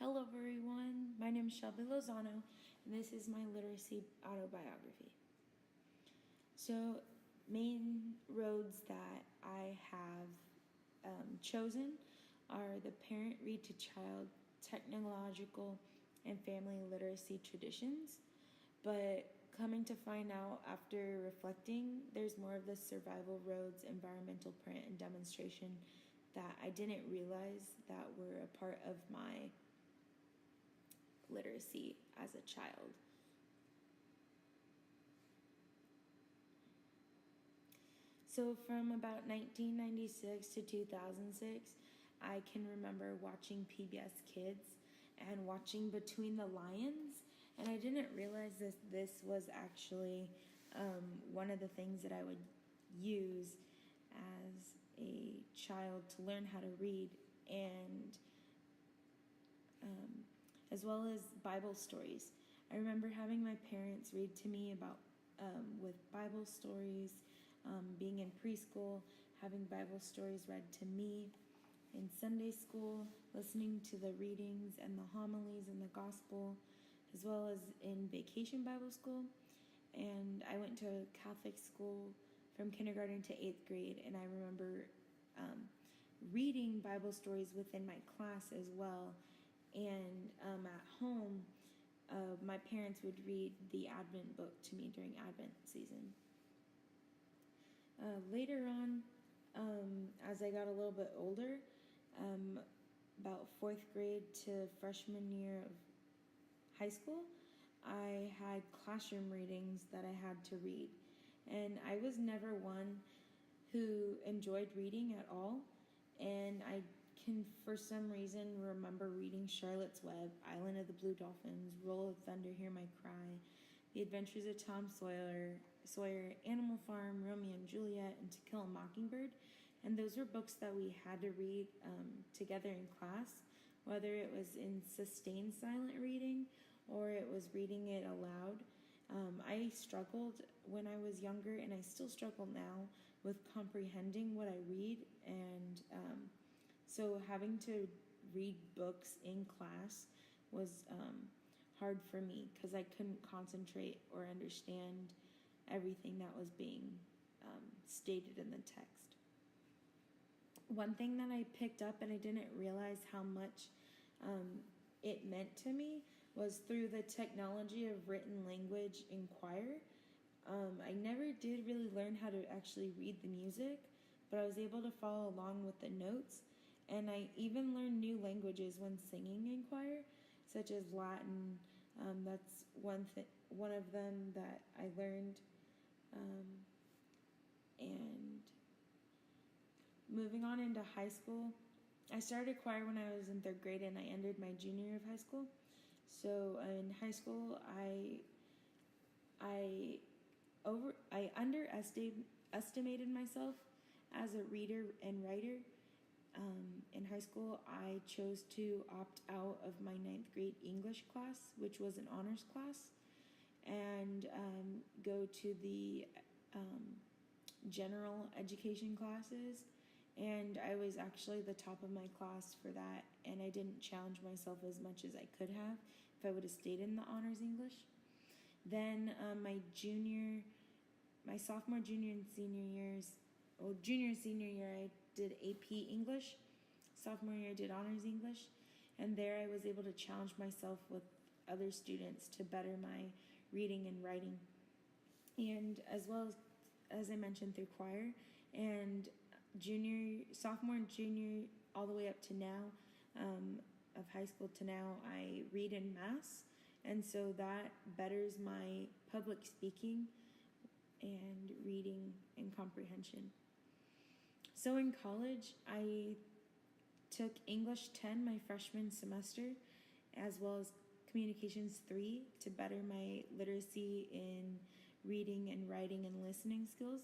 Hello everyone, my name is Shelby Lozano, and this is my Literacy Autobiography. So, main roads that I have chosen are the parent read to child, technological, and family literacy traditions. But coming to find out after reflecting, there's more of the survival roads, environmental print, and demonstration that I didn't realize that were a part of my literacy as a child. So from about 1996 to 2006, I can remember watching PBS Kids and watching Between the Lions, and I didn't realize that this was actually one of the things that I would use as a child to learn how to read, and as well as Bible stories. I remember having my parents read to me about with Bible stories, being in preschool, having Bible stories read to me in Sunday school, listening to the readings and the homilies and the gospel, as well as in vacation Bible school. And I went to Catholic school from kindergarten to 8th grade, and I remember reading Bible stories within my class as well. And at home, my parents would read the Advent book to me during Advent season. Later on, as I got a little bit older, about 4th grade to freshman year of high school, I had classroom readings that I had to read. And I was never one who enjoyed reading at all. And I can, for some reason, remember reading Charlotte's Web, Island of the Blue Dolphins, Roll of Thunder, Hear My Cry, The Adventures of Tom Sawyer, Animal Farm, Romeo and Juliet, and To Kill a Mockingbird. And those were books that we had to read together in class, whether it was in sustained silent reading or it was reading it aloud. I struggled when I was younger, and I still struggle now with comprehending what I read, and so having to read books in class was hard for me because I couldn't concentrate or understand everything that was being stated in the text. One thing that I picked up and I didn't realize how much it meant to me was through the technology of written language in choir. I never did really learn how to actually read the music, but I was able to follow along with the notes. And I even learned new languages when singing in choir, such as Latin. That's one of them that I learned. And moving on into high school, I started choir when I was in 3rd grade, and I ended my junior year of high school. So in high school, I underestimated myself as a reader and writer. In high school, I chose to opt out of my 9th grade English class, which was an honors class, and go to the general education classes. And I was actually the top of my class for that, and I didn't challenge myself as much as I could have if I would have stayed in the honors English. Then my sophomore, junior, and senior years, junior and senior year, I did AP English. Sophomore year, I did honors English, and there I was able to challenge myself with other students to better my reading and writing, and as well as I mentioned, through choir. And sophomore and junior, all the way up to now, of high school to now, I read in mass, and so that betters my public speaking and reading and comprehension. So in college, I took English 10 my freshman semester, as well as Communications 3 to better my literacy in reading and writing and listening skills.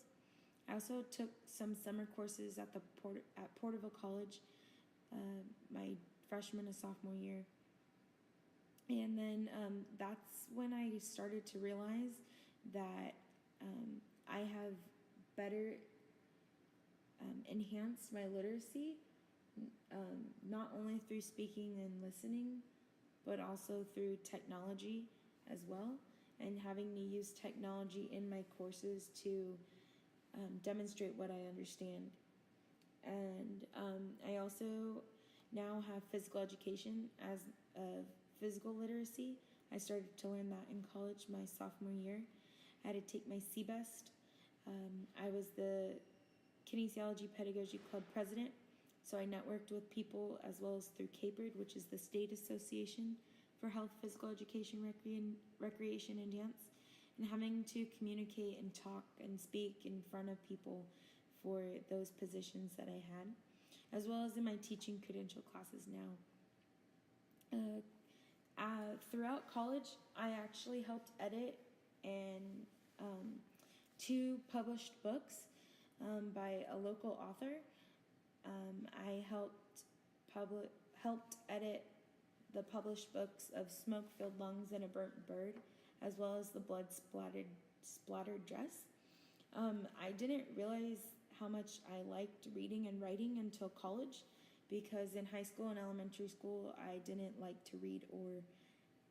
I also took some summer courses at Porterville College, my freshman and sophomore year. And then that's when I started to realize that I have better enhanced my literacy, not only through speaking and listening but also through technology as well, and having to use technology in my courses to demonstrate what I understand. And I also now have physical education as a physical literacy. I started to learn that in college my sophomore year. I had to take my CBEST. I was the Kinesiology Pedagogy Club president, so I networked with people as well as through CAPERD, which is the State Association for Health, Physical Education, Recreation, and Dance, and having to communicate and talk and speak in front of people for those positions that I had, as well as in my teaching credential classes now. Throughout college, I actually helped edit and 2 published books by a local author. I helped edit the published books of Smoke-Filled Lungs and A Burnt Bird, as well as The Blood Splattered Dress. I didn't realize how much I liked reading and writing until college, because in high school and elementary school, I didn't like to read or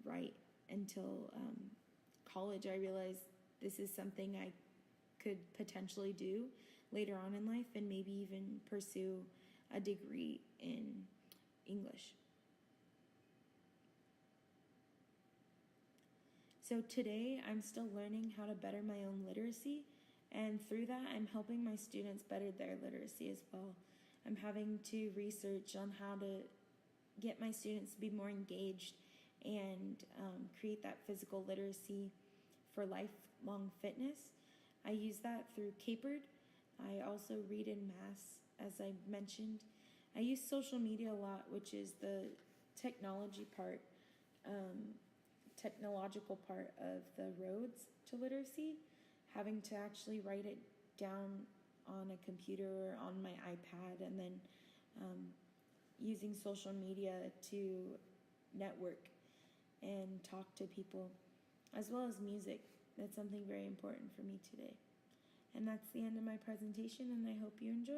write until college. I realized this is something I could potentially do later on in life, and maybe even pursue a degree in English. So today I'm still learning how to better my own literacy, and through that I'm helping my students better their literacy as well. I'm having to research on how to get my students to be more engaged and create that physical literacy for lifelong fitness. I use that through CAPERD. I also read in mass, as I mentioned. I use social media a lot, which is the technological part of the roads to literacy, having to actually write it down on a computer or on my iPad, and then using social media to network and talk to people, as well as music. That's something very important for me today. And that's the end of my presentation, and I hope you enjoy.